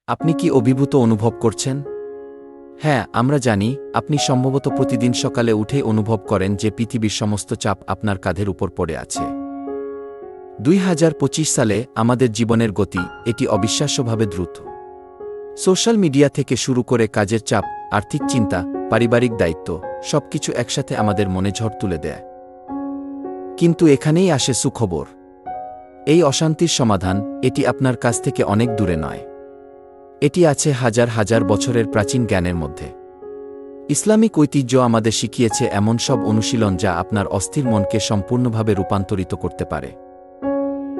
আপনি কি অভিভূত অনুভব করছেন? হ্যাঁ, আমরা জানি, আপনি সম্ভবত প্রতিদিন সকালে উঠেই অনুভব করেন যে পৃথিবীর সমস্ত চাপ আপনার কাঁধের উপর পড়ে আছে। 2025 সালে আমাদের জীবনের গতি, এটি অবিশ্বাস্যভাবে দ্রুত। সোশ্যাল মিডিয়া থেকে শুরু করে কাজের চাপ, আর্থিক চিন্তা, পারিবারিক দায়িত্ব, সবকিছু একসাথে আমাদের মনে ঝড় তুলে দেয়। কিন্তু এখানেই আসে সুখবর। এই অশান্তির সমাধান, এটি আপনার কাছ থেকে অনেক দূরে নয়। এটি আছে হাজার হাজার বছরের প্রাচীন জ্ঞানের মধ্যে। ইসলামিক ঐতিহ্য আমাদের শিখিয়েছে এমন সব অনুশীলন যা আপনার অস্থির মনকে সম্পূর্ণভাবে রূপান্তরিত করতে পারে।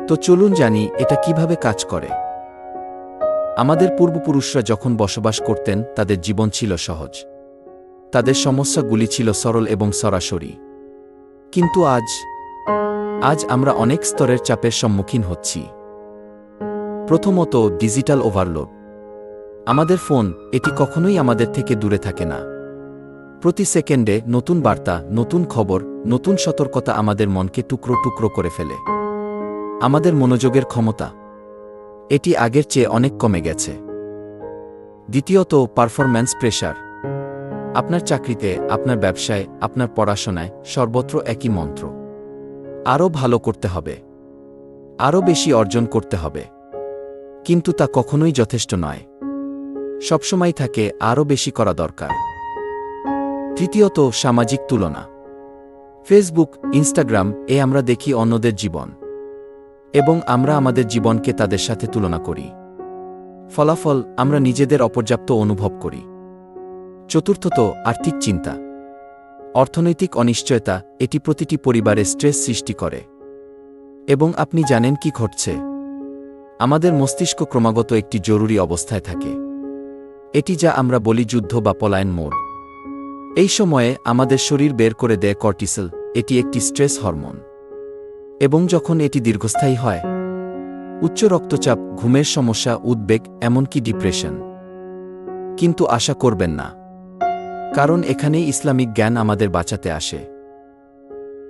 তো চলুন জানি এটা কিভাবে কাজ করে। আমাদের পূর্বপুরুষরা যখন বসবাস করতেন তাদের জীবন ছিল সহজ। তাদের সমস্যাগুলি ছিল সরল এবং সরাসরি। কিন্তু আজ আমরা অনেক স্তরের চাপের সম্মুখীন হচ্ছি। প্রথমত, ডিজিটাল ওভারলোড। আমাদের ফোন, এটি কখনোই আমাদের থেকে দূরে থাকে না। প্রতি সেকেন্ডে নতুন বার্তা, নতুন খবর, নতুন সতর্কতা আমাদের মনকে টুকরো টুকরো করে ফেলে। আমাদের মনোযোগের ক্ষমতা, এটি আগের চেয়ে অনেক কমে গেছে। দ্বিতীয়ত, পারফরম্যান্স প্রেশার। আপনার চাকরিতে, আপনার ব্যবসায়, আপনার পড়াশোনায়, সর্বত্র একই মন্ত্র। আরও ভালো করতে হবে, আরও বেশি অর্জন করতে হবে। কিন্তু তা কখনোই যথেষ্ট নয়। সবসময় থাকে আরও বেশি করা দরকার। তৃতীয়ত, সামাজিক তুলনা। ফেসবুক, ইনস্টাগ্রাম, আমরা দেখি অন্যদের জীবন, এবং আমরা আমাদের জীবনকে তাদের সাথে তুলনা করি। ফলাফল, আমরা নিজেদের অপর্যাপ্ত অনুভব করি। চতুর্থত, আর্থিক চিন্তা। অর্থনৈতিক অনিশ্চয়তা, এটি প্রতিটি পরিবারে স্ট্রেস সৃষ্টি করে। এবং আপনি জানেন কি ঘটছে? আমাদের মস্তিষ্ক ক্রমাগত একটি জরুরি অবস্থায় থাকে। এটি যা আমরা বলি যুদ্ধ বা পলায়ন মোড। এই সময়ে আমাদের শরীর বের করে দেয় কর্টিসল, এটি একটি স্ট্রেস হরমোন। এবং যখন এটি দীর্ঘস্থায়ী হয়, উচ্চ রক্তচাপ, ঘুমের সমস্যা, উদ্বেগ, এমনকি ডিপ্রেশন। কিন্তু আশা করবেন না, কারণ এখানেই ইসলামিক জ্ঞান আমাদের বাঁচাতে আসে।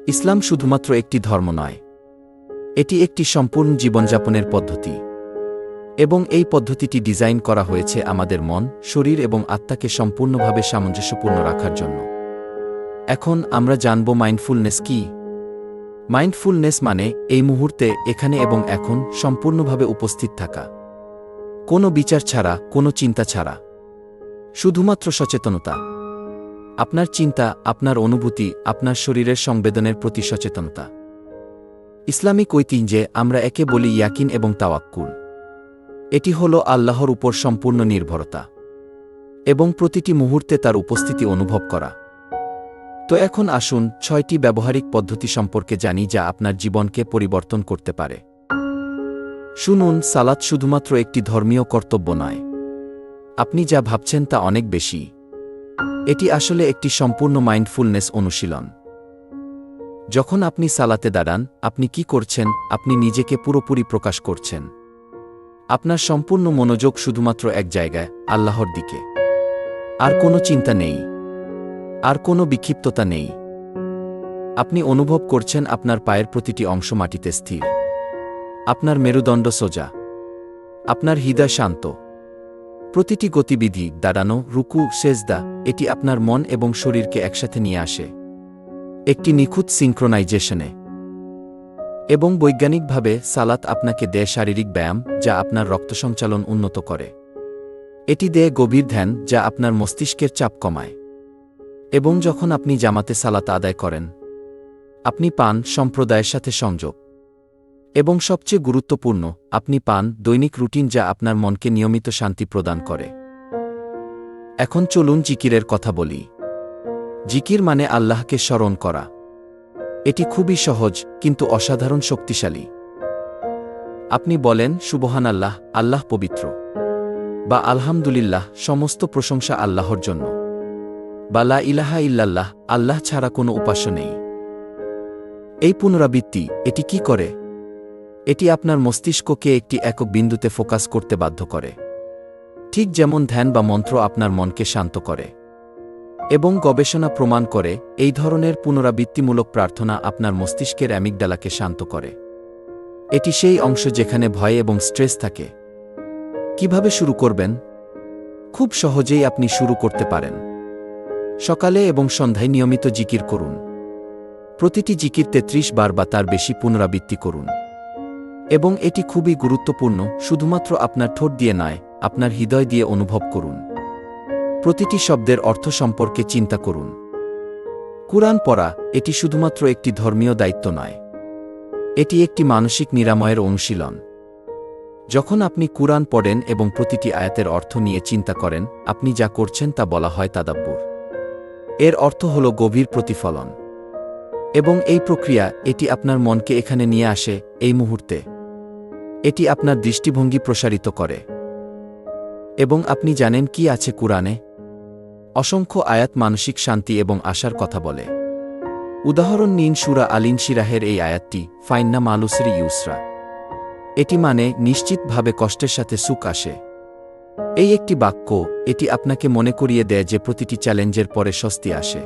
ইসলাম শুধুমাত্র একটি ধর্ম নয়, এটি একটি সম্পূর্ণ জীবনযাপনের পদ্ধতি। এবং এই পদ্ধতিটি ডিজাইন করা হয়েছে আমাদের মন, শরীর এবং আত্মাকে সম্পূর্ণভাবে সামঞ্জস্যপূর্ণ রাখার জন্য। এখন আমরা জানব মাইন্ডফুলনেস কি। মাইন্ডফুলনেস মানে এই মুহূর্তে, এখানে এবং এখন সম্পূর্ণভাবে উপস্থিত থাকা। কোনো বিচার ছাড়া, কোনো চিন্তা ছাড়া। শুধুমাত্র সচেতনতা। আপনার চিন্তা, আপনার অনুভূতি, আপনার শরীরের সংবেদনের প্রতি সচেতনতা। ইসলামিক ঐতিহ্যে আমরা একে বলি ইয়াকিন এবং তাওয়াক্কুল। এটি হল আল্লাহর উপর সম্পূর্ণ নির্ভরতা এবং প্রতিটি মুহূর্তে তার উপস্থিতি অনুভব করা। তো এখন আসুন 6টি ব্যবহারিক পদ্ধতি সম্পর্কে জানি যা আপনার জীবনকে পরিবর্তন করতে পারে। শুনুন, সালাত শুধুমাত্র একটি ধর্মীয় কর্তব্য নয়। আপনি যা ভাবছেন তা অনেক বেশি। এটি আসলে একটি সম্পূর্ণ মাইন্ডফুলনেস অনুশীলন। যখন আপনি সালাতে দাঁড়ান, আপনি কি করছেন? আপনি নিজেকে পুরোপুরি প্রকাশ করছেন। আপনার সম্পূর্ণ মনোযোগ শুধুমাত্র এক জায়গায়, আল্লাহর দিকে। আর কোনো চিন্তা নেই, আর কোনো বিক্ষিপ্ততা নেই। আপনি অনুভব করছেন আপনার পায়ের প্রতিটি অংশ মাটিতে স্থির, আপনার মেরুদণ্ড সোজা, আপনার হৃদয় শান্ত। প্রতিটি গতিবিধি, দাঁড়ানো, রুকু, সেজদা, এটি আপনার মন এবং শরীরকে একসাথে নিয়ে আসে একটি নিখুঁত সিঙ্ক্রোনাইজেশনে। এবং বৈজ্ঞানিকভাবে সালাত আপনাকে দেয় শারীরিক ব্যায়াম যা আপনার রক্তসঞ্চালন উন্নত করে। এটি দেয় গভীর ধ্যান যা আপনার মস্তিষ্কের চাপ কমায়। এবং যখন আপনি জামাতে সালাত আদায় করেন, আপনি পান সম্প্রদায়ের সাথে সংযোগ। এবং সবচেয়ে গুরুত্বপূর্ণ, আপনি পান দৈনিক রুটিন যা আপনার মনকে নিয়মিত শান্তি প্রদান করে। এখন চলুন জিকিরের কথা বলি। জিকির মানে আল্লাহকে স্মরণ করা। এটি খুবই সহজ কিন্তু অসাধারণ শক্তিশালী। আপনি বলেন সুবহানাল্লাহ, আল্লাহ পবিত্র, বা আলহামদুলিল্লাহ, সমস্ত প্রশংসা আল্লাহর জন্য, বা লা ইলাহা ইল্লাল্লাহ, আল্লাহ ছাড়া কোনো উপাস্য নেই। এই পুনরাবৃত্তি, এটি কি করে? এটি আপনার মস্তিষ্ককে একটি একক বিন্দুতে ফোকাস করতে বাধ্য করে, ঠিক যেমন ধ্যান বা মন্ত্র আপনার মনকে শান্ত করে। এবং গবেষণা প্রমাণ করে এই ধরনের পুনরাবৃত্তিমূলক প্রার্থনা আপনার মস্তিষ্কের অ্যামিগডালাকে শান্ত করে। এটি সেই অংশ যেখানে ভয় এবং স্ট্রেস থাকে। কিভাবে শুরু করবেন? খুব সহজেই আপনি শুরু করতে পারেন। সকালে এবং সন্ধ্যায় নিয়মিত জিকির করুন। প্রতিটি জিকির ৩৩ বার বা তার বেশি পুনরাবৃত্তি করুন। এবং এটি খুবই গুরুত্বপূর্ণ, শুধুমাত্র আপনার ঠোঁট দিয়ে নয়, আপনার হৃদয় দিয়ে অনুভব করুন। প্রতিটি শব্দের অর্থ সম্পর্কে চিন্তা করুন। কুরআন পড়া, এটি শুধুমাত্র একটি ধর্মীয় দায়িত্ব নয়। এটি একটি মানসিক নিরাময়ের অনুশীলন। যখন আপনি কুরআন পড়েন এবং প্রতিটি আয়াতের অর্থ নিয়ে চিন্তা করেন, আপনি যা করছেন তা বলা হয় তাদাব্বুর। এর অর্থ হল গভীর প্রতিফলন। এবং এই প্রক্রিয়া, এটি আপনার মনকে এখানে নিয়ে আসে, এই মুহূর্তে। এটি আপনার দৃষ্টিভঙ্গি প্রসারিত করে। এবং আপনি জানেন কি আছে কুরআনে? অসংখ্য আয়াত মানসিক শান্তি এবং আশার কথা বলে। উদাহরণ নিন সূরা আল-ইনশিরাহের এই আয়াতটি, ফাইন্না মালুসরি ইউসরা। এটি মানে নিশ্চিতভাবে কষ্টের সাথে সুখ আসে। এই একটি বাক্য, এটি আপনাকে মনে করিয়ে দেয় যে প্রতিটি চ্যালেঞ্জের পরে স্বস্তি আসে।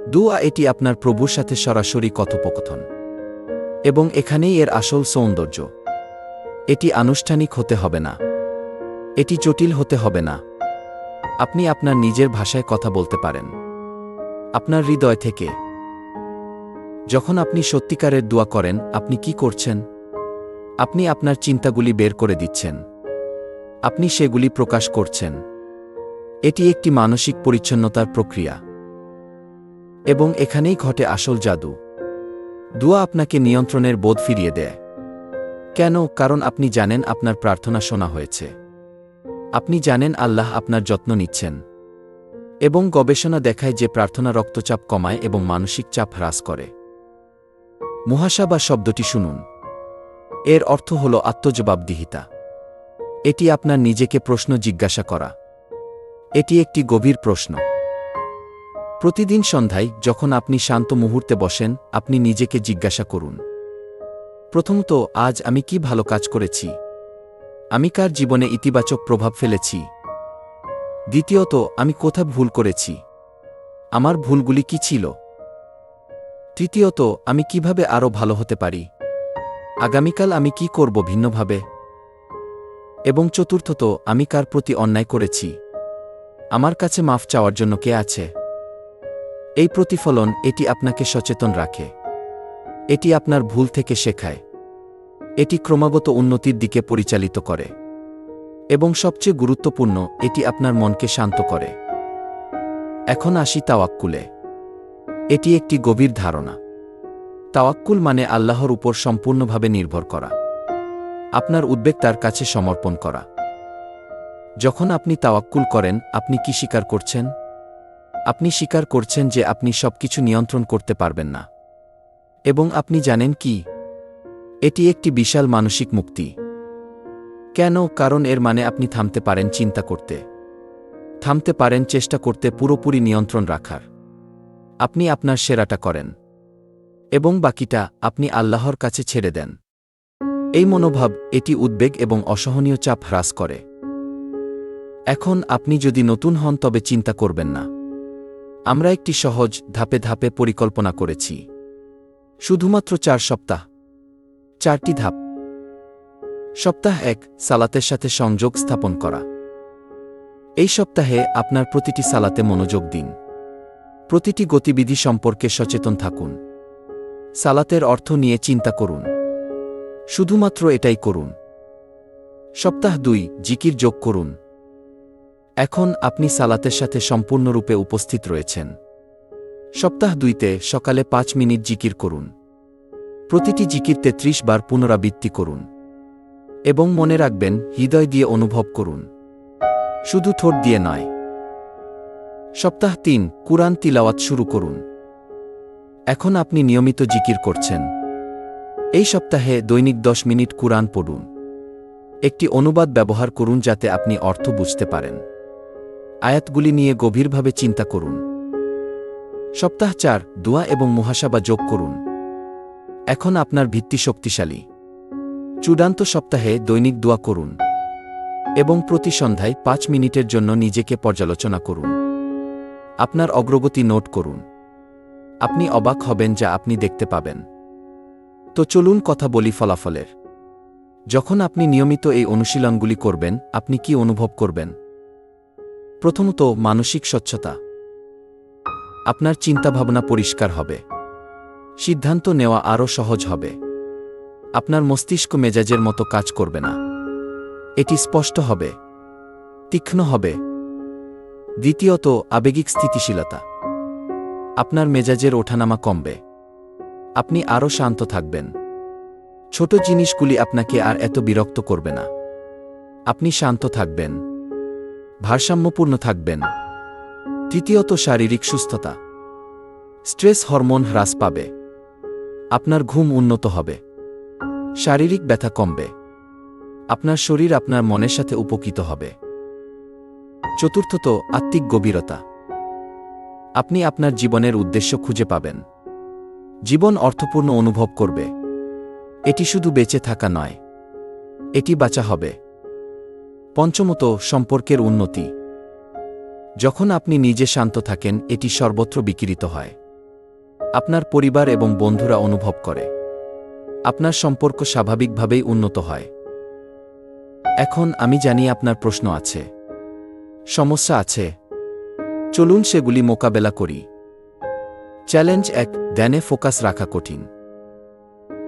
দুআ, এটি আপনার প্রভুর সাথে সরাসরি কথোপকথন। এবং এখানেই এর আসল সৌন্দর্য। এটি আনুষ্ঠানিক হতে হবে না। এটি জটিল হতে হবে না। আপনি আপনার নিজের ভাষায় কথা বলতে পারেন, আপনার হৃদয় থেকে। যখন আপনি সত্যিকারের দোয়া করেন, আপনি কি করছেন? আপনি আপনার চিন্তাগুলি বের করে দিচ্ছেন। আপনি সেগুলি প্রকাশ করছেন। এটি একটি মানসিক পরিচ্ছন্নতার প্রক্রিয়া। এবং এখানেই ঘটে আসল জাদু। দোয়া আপনাকে নিয়ন্ত্রণের বোধ ফিরিয়ে দেয়। কেন? কারণ আপনি জানেন আপনার প্রার্থনা শোনা হয়েছে। আপনি জানেন আল্লাহ আপনার যত্ন নিচ্ছেন। এবং গবেষণা দেখায় যে প্রার্থনা রক্তচাপ কমায় এবং মানসিক চাপ হ্রাস করে। মুহাসাবা শব্দটি শুনুন। এর অর্থ হল আত্মজবাবদিহিতা। এটি আপনার নিজেকে প্রশ্ন জিজ্ঞাসা করা। এটি একটি গভীর প্রশ্ন। প্রতিদিন সন্ধ্যায় যখন আপনি শান্ত মুহূর্তে বসেন, আপনি নিজেকে জিজ্ঞাসা করুন, প্রথমত, আজ আমি কি ভালো কাজ করেছি? আমি কার জীবনে ইতিবাচক প্রভাব ফেলেছি? দ্বিতীয়ত, আমি কোথায় ভুল করেছি? আমার ভুলগুলি কি ছিল? তৃতীয়ত, আমি কিভাবে আরও ভালো হতে পারি? আগামীকাল আমি কি করব ভিন্নভাবে? এবং চতুর্থত, আমি কার প্রতি অন্যায় করেছি? আমার কাছে মাফ চাওয়ার জন্য কে আছে? এই প্রতিফলন, এটি আপনাকে সচেতন রাখে। এটি আপনার ভুল থেকে শেখায়। এটি ক্রমাগত উন্নতির দিকে পরিচালিত করে। এবং সবচেয়ে গুরুত্বপূর্ণ, এটি আপনার মনকে শান্ত করে। এখন আসি তাওয়াক্কুলে। এটি একটি গভীর ধারণা। তাওয়াক্কুল মানে আল্লাহর উপর সম্পূর্ণভাবে নির্ভর করা। আপনার উদ্বেগ তার কাছে সমর্পণ করা। যখন আপনি তাওয়াক্কুল করেন, আপনি কি স্বীকার করছেন? আপনি স্বীকার করছেন যে আপনি সবকিছু নিয়ন্ত্রণ করতে পারবেন না। এবং আপনি জানেন কি? এটি একটি বিশাল মানসিক মুক্তি। কেন? কারণ এর মানে আপনি থামতে পারেন চিন্তা করতে। থামতে পারেন চেষ্টা করতে পুরোপুরি নিয়ন্ত্রণ রাখার। আপনি আপনার সেরাটা করেন। এবং বাকিটা আপনি আল্লাহর কাছে ছেড়ে দেন। এই মনোভাব, এটি উদ্বেগ এবং অসহনীয় চাপ হ্রাস করে। এখন আপনি যদি নতুন হন তবে চিন্তা করবেন না। আমরা একটি সহজ, ধাপে ধাপে পরিকল্পনা করেছি। শুধুমাত্র 4 সপ্তাহ। 4টি ধাপ। সপ্তাহ 1, সালাতের সাথে সংযোগ স্থাপন করা। এই সপ্তাহে আপনার প্রতিটি সালাতে মনোযোগ দিন। প্রতিটি গতিবিধি সম্পর্কে সচেতন থাকুন। সালাতের অর্থ নিয়ে চিন্তা করুন। শুধুমাত্র এটাই করুন। সপ্তাহ 2, জিকির যোগ করুন। এখন আপনি সালাতের সাথে সম্পূর্ণরূপে উপস্থিত রয়েছেন। সপ্তাহ 2তে সকালে 5 মিনিট জিকির করুন। প্রতিটি জিকির 33 বার পুনরাবৃত্তি করুন। এবং মনে রাখবেন, হৃদয় দিয়ে অনুভব করুন, শুধু ঠোঁট দিয়ে নয়। সপ্তাহ 3, কুরআন তিলাওয়াত শুরু করুন। এখন আপনি নিয়মিত জিকির করছেন। এই সপ্তাহে দৈনিক 10 মিনিট কুরআন পড়ুন। একটি অনুবাদ ব্যবহার করুন যাতে আপনি অর্থ বুঝতে পারেন। আয়াতগুলি নিয়ে গভীরভাবে চিন্তা করুন। সপ্তাহ 4, দোয়া এবং মুহাসাবা যোগ করুন। এখন আপনার ভিত্তি শক্তিশালী। চূড়ান্ত সপ্তাহে দৈনিক দোয়া করুন। এবং প্রতি সন্ধ্যায় 5 মিনিটের জন্য নিজেকে পর্যালোচনা করুন। আপনার অগ্রগতি নোট করুন। আপনি অবাক হবেন যা আপনি দেখতে পাবেন। তো চলুন কথা বলি ফলাফলের। যখন আপনি নিয়মিত এই অনুশীলনগুলি করবেন, আপনি কি অনুভব করবেন? প্রথমত, মানসিক স্বচ্ছতা। আপনার চিন্তাভাবনা পরিষ্কার হবে। সিদ্ধান্ত নেওয়া আরও সহজ হবে। আপনার মস্তিষ্ক মেজাজের মতো কাজ করবে না। এটি স্পষ্ট হবে, তীক্ষ্ণ হবে। দ্বিতীয়ত, আবেগিক স্থিতিশীলতা। আপনার মেজাজের ওঠানামা কমবে। আপনি আরও শান্ত থাকবেন। ছোট জিনিসগুলি আপনাকে আর এত বিরক্ত করবে না। আপনি শান্ত থাকবেন, ভারসাম্যপূর্ণ থাকবেন। তৃতীয়ত, শারীরিক সুস্থতা। স্ট্রেস হরমোন হ্রাস পাবে। আপনার ঘুম উন্নত হবে। শারীরিক ব্যথা কমবে। আপনার শরীর আপনার মনের সাথে উপকৃত হবে। চতুর্থত, আত্মিক গভীরতা। আপনি আপনার জীবনের উদ্দেশ্য খুঁজে পাবেন। জীবন অর্থপূর্ণ অনুভব করবে। এটি শুধু বেঁচে থাকা নয়, এটি বাঁচা হবে। পঞ্চমত, সম্পর্কের উন্নতি। যখন আপনি নিজে শান্ত থাকেন, এটি সর্বত্র বিকিরিত হয়। আপনার পরিবার এবং বন্ধুরা অনুভব করে। আপনার সম্পর্ক স্বাভাবিকভাবেই উন্নত হয়। এখন আমি জানি আপনার প্রশ্ন আছে, সমস্যা আছে। চলুন সেগুলি মোকাবেলা করি। চ্যালেঞ্জ 1, ধ্যানে ফোকাস রাখা কঠিন।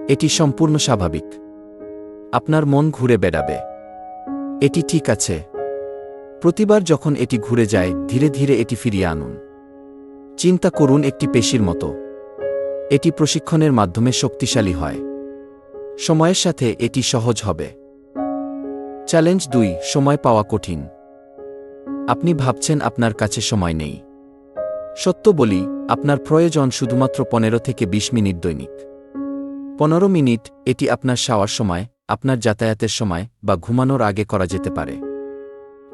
এটি সম্পূর্ণ স্বাভাবিক। আপনার মন ঘুরে বেড়াবে। এটি ঠিক আছে। প্রতিবার যখন এটি ঘুরে যায়, ধীরে ধীরে এটি ফিরিয়ে আনুন। চিন্তা করুন একটি পেশির মতো। এটি প্রশিক্ষণের মাধ্যমে শক্তিশালী হয়। সময়ের সাথে এটি সহজ হবে। চ্যালেঞ্জ 2, সময় পাওয়া কঠিন। আপনি ভাবছেন আপনার কাছে সময় নেই। সত্য বলি, আপনার প্রয়োজন শুধুমাত্র 15 থেকে 20 মিনিট দৈনিক। 15 মিনিট, এটি আপনার শাওয়ার সময়, আপনার যাতায়াতের সময় বা ঘুমানোর আগে করা যেতে পারে।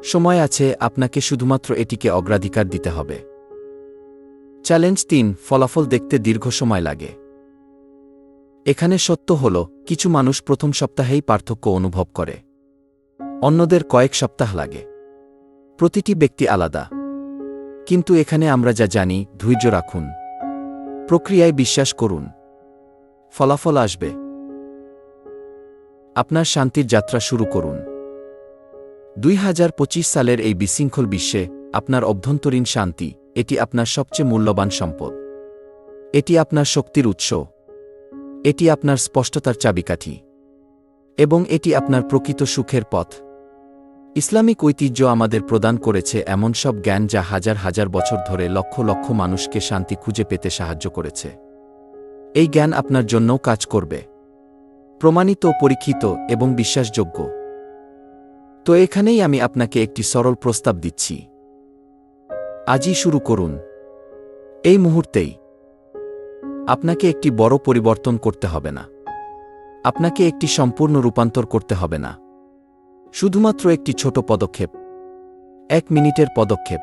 সময় আছে, আপনাকে শুধুমাত্র এটিকে অগ্রাধিকার দিতে হবে। চ্যালেঞ্জ 3, ফলাফল দেখতে দীর্ঘ সময় লাগে। এখানে সত্য হল, কিছু মানুষ প্রথম সপ্তাহেই পার্থক্য অনুভব করে। অন্যদের কয়েক সপ্তাহ লাগে। প্রতিটি ব্যক্তি আলাদা। কিন্তু এখানে আমরা যা জানি, ধৈর্য রাখুন। প্রক্রিয়ায় বিশ্বাস করুন। ফলাফল আসবে। আপনার শান্তির যাত্রা শুরু করুন। 2025 সালের এই বিশৃঙ্খল বিশ্বে আপনার অভ্যন্তরীণ শান্তি, এটি আপনার সবচেয়ে মূল্যবান সম্পদ। এটি আপনার শক্তির উৎস। এটি আপনার স্পষ্টতার চাবিকাঠি। এবং এটি আপনার প্রকৃত সুখের পথ। ইসলামিক ঐতিহ্য আমাদের প্রদান করেছে এমন সব জ্ঞান যা হাজার হাজার বছর ধরে লক্ষ লক্ষ মানুষকে শান্তি খুঁজে পেতে সাহায্য করেছে। এই জ্ঞান আপনার জন্যও কাজ করবে। প্রমাণিত, পরীক্ষিত এবং বিশ্বাসযোগ্য। তো এখানেই আমি আপনাকে একটি সরল প্রস্তাব দিচ্ছি। আজই শুরু করুন। এই মুহূর্তেই। আপনাকে একটি বড় পরিবর্তন করতে হবে না। আপনাকে একটি সম্পূর্ণ রূপান্তর করতে হবে না। শুধুমাত্র একটি ছোট পদক্ষেপ। 1 মিনিটের পদক্ষেপ।